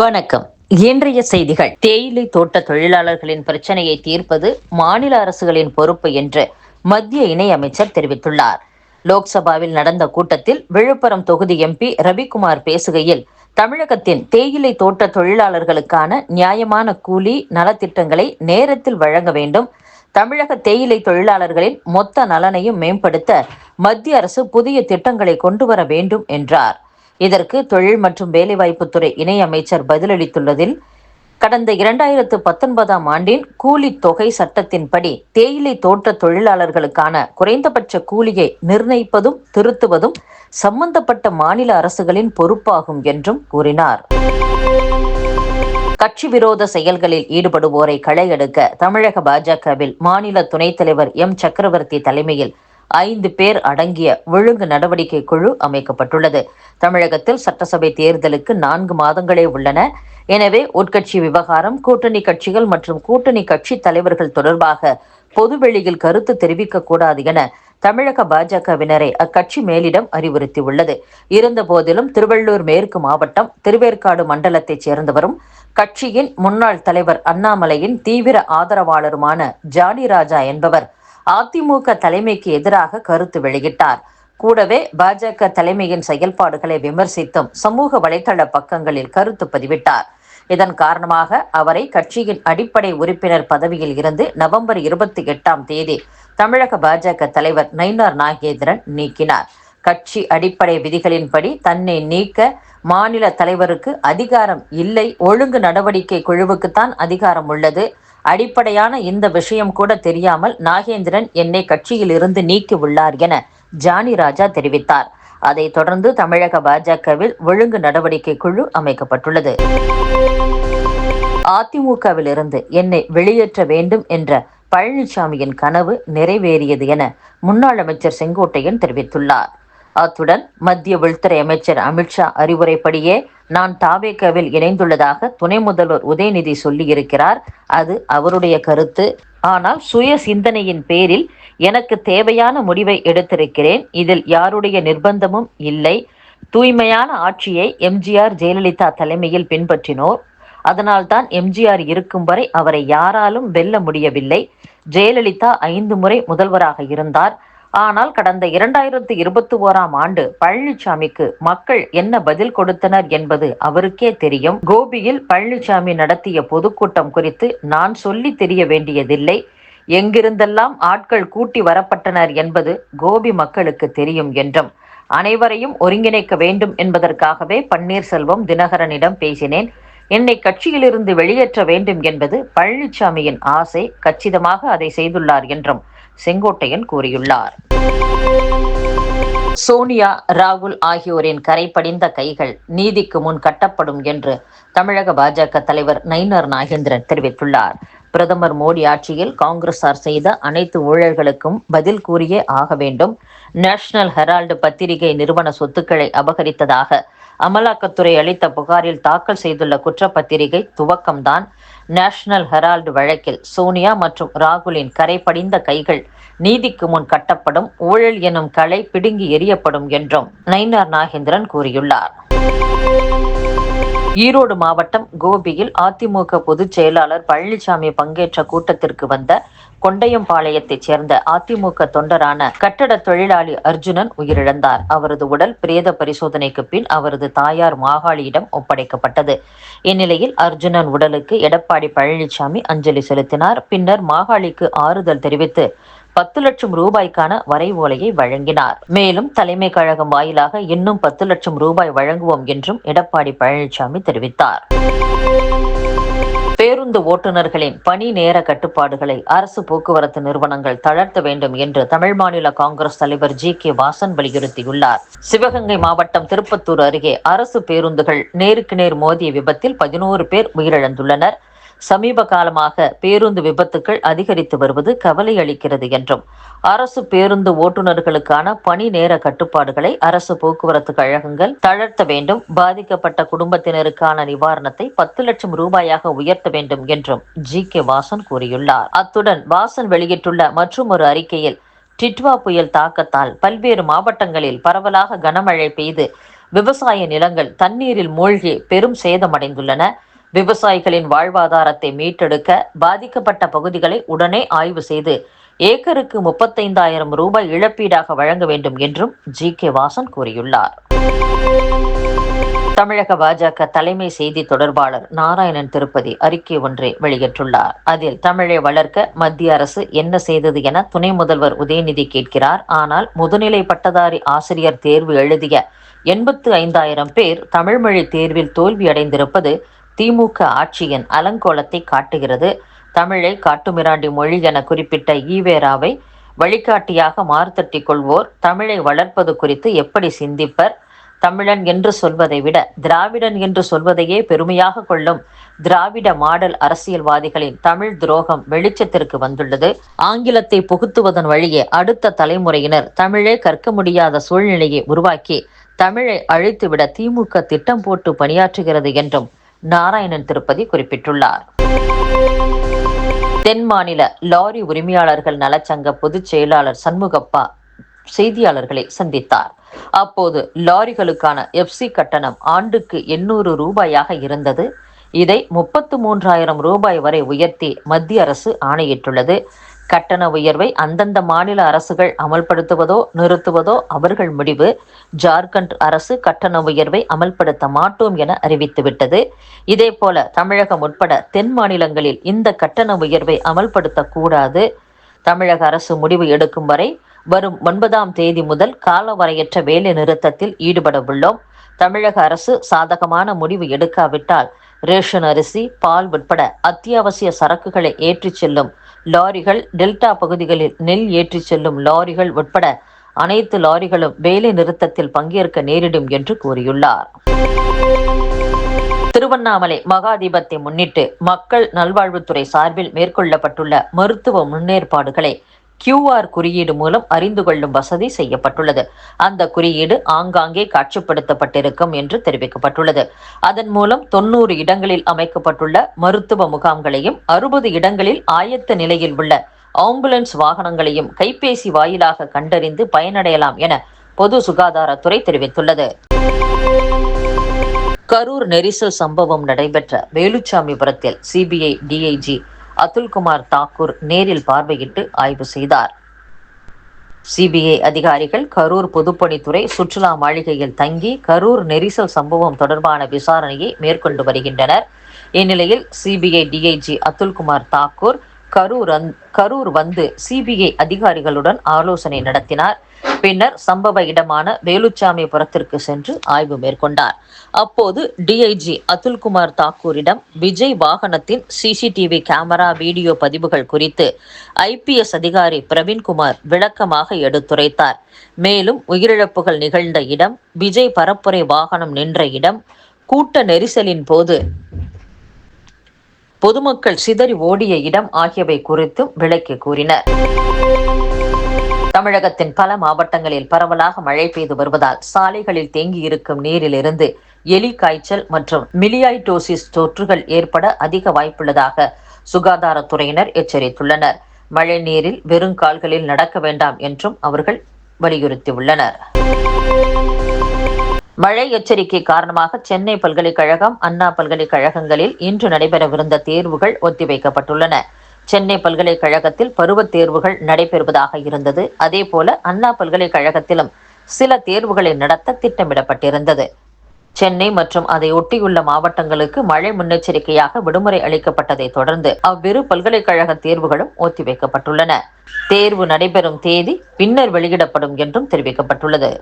வணக்கம். இன்றைய செய்திகள். தேயிலை தோட்ட தொழிலாளர்களின் பிரச்சனையை தீர்ப்பது மாநில அரசுகளின் பொறுப்பு என்று மத்திய இணையமைச்சர் தெரிவித்துள்ளார். லோக்சபாவில் நடந்த கூட்டத்தில் விழுப்புரம் தொகுதி எம்பி ரவிக்குமார் பேசுகையில், தமிழகத்தின் தேயிலை தோட்ட தொழிலாளர்களுக்கான நியாயமான கூலி நலத்திட்டங்களை நேரத்தில் வழங்க வேண்டும், தமிழக தேயிலை தொழிலாளர்களின் மொத்த நலனையும் மேம்படுத்த மத்திய அரசு புதிய திட்டங்களை கொண்டு வர வேண்டும் என்றார். இதற்கு தொழில் மற்றும் வேலைவாய்ப்புத்துறை இணையமைச்சர் பதிலளித்துள்ளதில், கடந்த 2019ஆம் ஆண்டின் கூலி தொகை சட்டத்தின்படி தேயிலை தோட்ட தொழிலாளர்களுக்கான குறைந்தபட்ச கூலியை நிர்ணயிப்பதும் திருத்துவதும் சம்பந்தப்பட்ட மாநில அரசுகளின் பொறுப்பாகும் என்றும் கூறினார். கட்சி விரோத செயல்களில் ஈடுபடுவோரை களையெடுக்க தமிழக பாஜகவில் மாநில துணைத் தலைவர் எம். சக்கரவர்த்தி தலைமையில் 5 பேர் அடங்கிய ஒழுங்கு நடவடிக்கை குழு அமைக்கப்பட்டுள்ளது. தமிழகத்தில் சட்டசபை தேர்தலுக்கு 4 மாதங்களே உள்ளன. எனவே உட்கட்சி விவகாரம், கூட்டணி கட்சிகள் மற்றும் கூட்டணி கட்சி தலைவர்கள் தொடர்பாக பொதுவெளியில் கருத்து தெரிவிக்கக்கூடாது என தமிழக பாஜகவினரை அக்கட்சி மேலிடம் அறிவுறுத்தியுள்ளது. இருந்தபோதிலும் திருவள்ளூர் மேற்கு மாவட்டம் திருவேற்காடு மண்டலத்தைச் சேர்ந்தவரும் கட்சியின் முன்னாள் தலைவர் அண்ணாமலையின் தீவிர ஆதரவாளருமான ஜானி ராஜா என்பவர் அதிமுக தலைமைக்கு எதிராக கருத்து வெளியிட்டார். கூடவே பாஜக தலைமையின் செயல்பாடுகளை விமர்சித்தும் சமூக வலைதள பக்கங்களில் கருத்து பதிவிட்டார். இதன் காரணமாக அவரை கட்சியின் அடிப்படை உறுப்பினர் பதவியில் இருந்து நவம்பர் 28ஆம் தேதி தமிழக பாஜக தலைவர் நயினார் நாகேந்திரன் நீக்கினார். கட்சி அடிப்படை விதிகளின்படி தன்னை நீக்க மாநில தலைவருக்கு அதிகாரம் இல்லை, ஒழுங்கு நடவடிக்கை குழுவுக்குத்தான் அதிகாரம் உள்ளது. அடிப்படையான இந்த விஷயம் கூட தெரியாமல் நாகேந்திரன் என்னை கட்சியில் இருந்து நீக்கி உள்ளார் என ஜானி ராஜா தெரிவித்தார். அதைத் தொடர்ந்து தமிழக பாஜகவில் ஒழுங்கு நடவடிக்கை குழு அமைக்கப்பட்டுள்ளது. அதிமுகவில் இருந்து என்னை வெளியேற்ற வேண்டும் என்ற பழனிசாமியின் கனவு நிறைவேறியது என முன்னாள் அமைச்சர் செங்கோட்டையன் தெரிவித்துள்ளார். அத்துடன் மத்திய உள்துறை அமைச்சர் அமித்ஷா அறிவுரைப்படியே நான் தாவேகாவில் இணைந்துள்ளதாக துணை முதல்வர் உதயநிதி சொல்லியிருக்கிறார். அது அவருடைய கருத்து. ஆனால் சுய சிந்தனையின் பேரில் எனக்கு தேவையான முடிவை எடுத்திருக்கிறேன். இதில் யாருடைய நிர்பந்தமும் இல்லை. தூய்மையான ஆட்சியை எம்ஜிஆர், ஜெயலலிதா தலைமையில் பின்பற்றினோர். அதனால்தான் எம்ஜிஆர் இருக்கும் வரை அவரை யாராலும் வெல்ல முடியவில்லை. ஜெயலலிதா 5 முறை முதல்வராக இருந்தார். ஆனால் கடந்த 2021ஆம் ஆண்டு பழனிசாமிக்கு மக்கள் என்ன பதில் கொடுத்தனர் என்பது அவருக்கே தெரியும். கோபியில் பழனிசாமி நடத்திய பொதுக்கூட்டம் குறித்து நான் சொல்லி தெரிய வேண்டியதில்லை. எங்கிருந்தெல்லாம் ஆட்கள் கூட்டி வரப்பட்டனர் என்பது கோபி மக்களுக்கு தெரியும் என்றும், அனைவரையும் ஒருங்கிணைக்க வேண்டும் என்பதற்காகவே பன்னீர்செல்வம், தினகரனிடம் பேசினேன். என்னை கட்சியிலிருந்து வெளியேற்ற வேண்டும் என்பது பழனிசாமியின் ஆசை. கச்சிதமாக அதை செய்துள்ளார் என்றும் செங்கோட்டையன் கூறியுள்ளார். சோனியா, ராகுல் ஆகியோரின் கரைபடிந்த கைகள் நீதிக்கு முன் கட்டப்படும் என்று தமிழக பாஜக தலைவர் நயினார் நாகேந்திரன் தெரிவித்துள்ளார். பிரதமர் மோடி ஆட்சியில் காங்கிரசார் செய்த அனைத்து ஊழல்களுக்கும் பதில் கூறியே ஆக வேண்டும். நேஷனல் ஹெரால்டு பத்திரிகை நிறுவன சொத்துக்களை அபகரித்ததாக அமலாக்கத்துறை அளித்த புகாரில் தாக்கல் செய்துள்ள குற்றப்பத்திரிகை துவக்கம்தான். நேஷனல் ஹெரால்டு வழக்கில் சோனியா மற்றும் ராகுலின் கரைபடிந்த கைகள் நீதிக்கு முன் கட்டப்படும், ஊழல் எனும் களை பிடுங்கி எறியப்படும் என்றும் நயினார் நாகேந்திரன் கூறியுள்ளார். ஈரோடு மாவட்டம் கோபியில் அதிமுக பொதுச் செயலாளர் பழனிசாமி பங்கேற்ற கூட்டத்திற்கு வந்த கொண்டையம்பாளையத்தைச் சேர்ந்த அதிமுக தொண்டரான கட்டட தொழிலாளி அர்ஜுனன் உயிரிழந்தார். அவரது உடல் பிரேத பரிசோதனைக்கு பின் அவரது தாயார் மாகாளியிடம் ஒப்படைக்கப்பட்டது. இந்நிலையில் அர்ஜுனன் உடலுக்கு எடப்பாடி பழனிசாமி அஞ்சலி செலுத்தினார். பின்னர் மாகாளிக்கு ஆறுதல் தெரிவித்து 10 லட்சம் ரூபாய்க்கான வரைவோலையை வழங்கினார். மேலும் தலைமை கழகம் வாயிலாக இன்னும் 10 லட்சம் ரூபாய் வழங்குவோம் என்றும் எடப்பாடி பழனிசாமி தெரிவித்தார். பேருந்து ஓட்டுநர்களின் பணி நேர கட்டுப்பாடுகளை அரசு போக்குவரத்து நிறுவனங்கள் தளர்த்த வேண்டும் என்று தமிழ் மாநில காங்கிரஸ் தலைவர் ஜி.கே. வாசன் வலியுறுத்தியுள்ளார். சிவகங்கை மாவட்டம் திருப்பத்தூர் அருகே அரசு பேருந்துகள் நேருக்கு நேர் மோதிய விபத்தில் 11 பேர் உயிரிழந்துள்ளனர். சமீப காலமாக பேருந்து விபத்துக்கள் அதிகரித்து வருவது கவலை அளிக்கிறது என்றும், அரசு பேருந்து ஓட்டுநர்களுக்கான பணி நேர கட்டுப்பாடுகளை அரசு போக்குவரத்து கழகங்கள் தளர்த்த வேண்டும். பாதிக்கப்பட்ட குடும்பத்தினருக்கான நிவாரணத்தை 10 லட்சம் ரூபாயாக உயர்த்த வேண்டும் என்றும் ஜி.கே. வாசன் கூறியுள்ளார். அத்துடன் வாசன் வெளியிட்டுள்ள மற்றொரு அறிக்கையில், டிட்வா புயல் தாக்கத்தால் பல்வேறு மாவட்டங்களில் பரவலாக கனமழை பெய்து விவசாய நிலங்கள் தண்ணீரில் மூழ்கி பெரும் சேதமடைந்துள்ளன. விவசாயிகளின் வாழ்வாதாரத்தை மீட்டெடுக்க பாதிக்கப்பட்ட பகுதிகளை உடனே ஆய்வு செய்து ஏக்கருக்கு 35,000 ரூபாய் இழப்பீடாக வழங்க வேண்டும் என்றும் ஜி.கே. வாசன் கூறியுள்ளார். தமிழக பாஜக தலைமை செய்தி தொடர்பாளர் நாராயணன் திருப்பதி அறிக்கை ஒன்றை வெளியிட்டுள்ளார். அதில் தமிழை வளர்க்க மத்திய அரசு என்ன செய்தது என துணை முதல்வர் உதயநிதி கேட்கிறார். ஆனால் முதுநிலை பட்டதாரி ஆசிரியர் தேர்வு எழுதிய 85,000 பேர் தமிழ்மொழி தேர்வில் தோல்வியடைந்திருப்பது திமுக ஆட்சியின் அலங்கோலத்தை காட்டுகிறது. தமிழை காட்டுமிராண்டி மொழி என குறிப்பிட்ட ஈவேராவை வழிகாட்டியாக மார்த்தட்டிக் கொள்வோர் தமிழை வளர்ப்பது குறித்து எப்படி சிந்திப்பர்? தமிழன் என்று சொல்வதை விட திராவிடன் என்று சொல்வதையே பெருமையாக கொள்ளும் திராவிட மாடல் அரசியல்வாதிகளின் தமிழ் துரோகம் வெளிச்சத்திற்கு வந்துள்ளது. ஆங்கிலத்தை புகுத்துவதன் வழியே அடுத்த தலைமுறையினர் தமிழே கற்க முடியாத சூழ்நிலையை உருவாக்கி தமிழை அழித்துவிட திமுக திட்டம் போட்டு பணியாற்றுகிறது என்றும் நாராயணன் திருப்பதி குறிப்பிட்டுள்ளார். தென் மாநில லாரி உரிமையாளர்கள் நலச்சங்க பொதுச் செயலாளர் சண்முகப்பா செய்தியாளர்களை சந்தித்தார். அப்போது லாரிகளுக்கான எஃப்சி கட்டணம் ஆண்டுக்கு 800 ரூபாயாக இருந்தது. இதை 33,000 ரூபாய் வரை உயர்த்தி மத்திய அரசு ஆணையிட்டுள்ளது. கட்டண உயர்வை அந்தந்த மாநில அரசுகள் அமல்படுத்துவதோ நிறுத்துவதோ அவர்கள் முடிவு. ஜார்க்கண்ட் அரசு கட்டண உயர்வை அமல்படுத்த மாட்டோம் என அறிவித்துவிட்டது. இதேபோல தமிழகம் உட்பட தென் மாநிலங்களில் இந்த கட்டண உயர்வை அமல்படுத்தக்கூடாது. தமிழக அரசு முடிவு எடுக்கும் வரை வரும் 9ஆம் தேதி முதல் காலவரையற்ற வேலை நிறுத்தத்தில் ஈடுபட உள்ளோம். தமிழக அரசு சாதகமான முடிவு எடுக்காவிட்டால் ரேஷன் அரிசி, பால் உட்பட அத்தியாவசிய சரக்குகளை ஏற்றிச் செல்லும் லாரிகள், டெல்டா பகுதிகளில் நெல் ஏற்றிச் செல்லும் லாரிகள் உட்பட அனைத்து லாரிகளும் வேலை நிறுத்தத்தில் பங்கேற்க நேரிடும் என்று கூறியுள்ளார். திருவண்ணாமலை மகா தீபத்தை முன்னிட்டு மக்கள் நல்வாழ்வுத்துறை சார்பில் மேற்கொள்ளப்பட்டுள்ள மருத்துவ முன்னேற்பாடுகளை QR குறியீடு மூலம் அறிந்து கொள்ளும் வசதி செய்யப்பட்டுள்ளது. அந்த குறியீடு ஆங்காங்கே காட்சிப்படுத்தப்பட்டிருக்கும் என்று தெரிவிக்கப்பட்டுள்ளது. அதன் மூலம் 90 இடங்களில் அமைக்கப்பட்டுள்ள மருத்துவ முகாம்களையும் 60 இடங்களில் ஆயத்த நிலையில் உள்ள ஆம்புலன்ஸ் வாகனங்களையும் கைபேசி வாயிலாக கண்டறிந்து பயனடையலாம் என பொது சுகாதாரத்துறை தெரிவித்துள்ளது. கரூர் நெரிசல் சம்பவம் நடைபெற்ற வேலுச்சாமிபுரத்தில் சிபிஐ டிஐஜி அதுல்குமார் தாக்கூர் நேரில் பார்வையிட்டு ஆய்வு செய்தார். சிபிஐ அதிகாரிகள் கரூர் பொதுப்பணித்துறை சுற்றுலா மாளிகையில் தங்கி கரூர் நெரிசல் சம்பவம் தொடர்பான விசாரணையை மேற்கொண்டு வருகின்றனர். இந்நிலையில் சிபிஐ டிஐஜி அதுல்குமார் தாக்கூர் கரூர் வந்து சிபிஐ அதிகாரிகளுடன் ஆலோசனை நடத்தினார். பின்னர் சம்பவ இடமான வேலுச்சாமிபுரத்திற்கு சென்று ஆய்வு மேற்கொண்டார். அப்போது டிஐஜி அதுல்குமார் தாக்கூரிடம் விஜய் வாகனத்தின் சிசிடிவி கேமரா வீடியோ பதிவுகள் குறித்து ஐபிஎஸ் அதிகாரி பிரவீன்குமார் விளக்கமாக எடுத்துரைத்தார். மேலும் உயிரிழப்புகள் நிகழ்ந்த இடம், விஜய் பரப்புரை வாகனம் நின்ற இடம், கூட்ட நெரிசலின் போது பொதுமக்கள் சிதறி ஓடிய இடம் ஆகியவை குறித்தும் விளக்கி கூறினர். தமிழகத்தின் பல மாவட்டங்களில் பரவலாக மழை பெய்து வருவதால் சாலைகளில் தேங்கியிருக்கும் நீரிலிருந்து எலி காய்ச்சல் மற்றும் மிலியாய்டோசிஸ் தொற்றுகள் ஏற்பட அதிக வாய்ப்புள்ளதாக சுகாதாரத்துறையினர் எச்சரித்துள்ளனர். மழை நீரில் வெறும் கால்களில் நடக்க வேண்டாம் என்றும் அவர்கள் வலியுறுத்தியுள்ளனர். மழை எச்சரிக்கை காரணமாக சென்னை பல்கலைக்கழகம், அண்ணா பல்கலைக்கழகங்களில் இன்று நடைபெறவிருந்த தேர்வுகள் ஒத்திவைக்கப்பட்டுள்ளன. சென்னை பல்கலைக்கழகத்தில் பருவத் தேர்வுகள் நடைபெறுவதாக இருந்தது. அதேபோல அண்ணா பல்கலைக்கழகத்திலும் சில தேர்வுகளை நடத்த திட்டமிடப்பட்டிருந்தது. சென்னை மற்றும் அதை ஒட்டியுள்ள மாவட்டங்களுக்கு மழை முன்னெச்சரிக்கையாக விடுமுறை அளிக்கப்பட்டதை தொடர்ந்து அவ்விரு பல்கலைக்கழக தேர்வுகளும் ஒத்திவைக்கப்பட்டுள்ளன. தேர்வு நடைபெறும் தேதி பின்னர் வெளியிடப்படும் என்றும் தெரிவிக்கப்பட்டுள்ளது.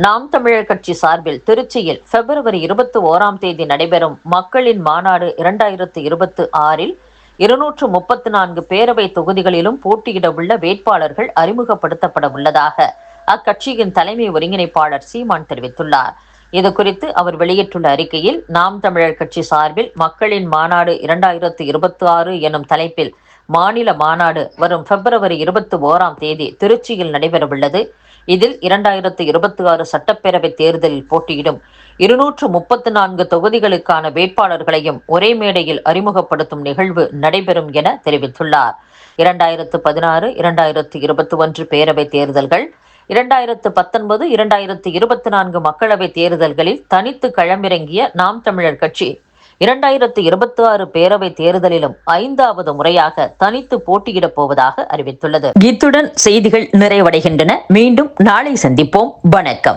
நாம் தமிழர் கட்சி சார்பில் திருச்சியில் பிப்ரவரி 21ஆம் தேதி நடைபெறும் மக்களின் மாநாடு 2026இல் 234 பேரவை தொகுதிகளிலும் போட்டியிட உள்ள வேட்பாளர்கள் அறிமுகப்படுத்தப்பட உள்ளதாக அக்கட்சியின் தலைமை ஒருங்கிணைப்பாளர் சீமான் தெரிவித்துள்ளார். இதுகுறித்து அவர் வெளியிட்டுள்ள அறிக்கையில், நாம் தமிழர் கட்சி சார்பில் மக்களின் மாநாடு 2026 எனும் தலைப்பில் மாநில மாநாடு வரும் பிப்ரவரி 21ஆம் தேதி திருச்சியில் நடைபெறவுள்ளது. இதில் 2026 சட்டப்பேரவை தேர்தலில் போட்டியிடும் 234 தொகுதிகளுக்கான வேட்பாளர்களையும் ஒரே மேடையில் அறிமுகப்படுத்தும் நிகழ்வு நடைபெறும் என தெரிவித்துள்ளார். 2016, 2021 பேரவை தேர்தல்கள், 2019, 2024 மக்களவைத் தேர்தல்களில் தனித்து களமிறங்கிய நாம் தமிழர் கட்சி 2026 பேரவைத் தேர்தலிலும் 5வது முறையாக தனித்து போட்டியிடப் போவதாக அறிவித்துள்ளது. இத்துடன் செய்திகள் நிறைவடைகின்றன. மீண்டும் நாளை சந்திப்போம். வணக்கம்.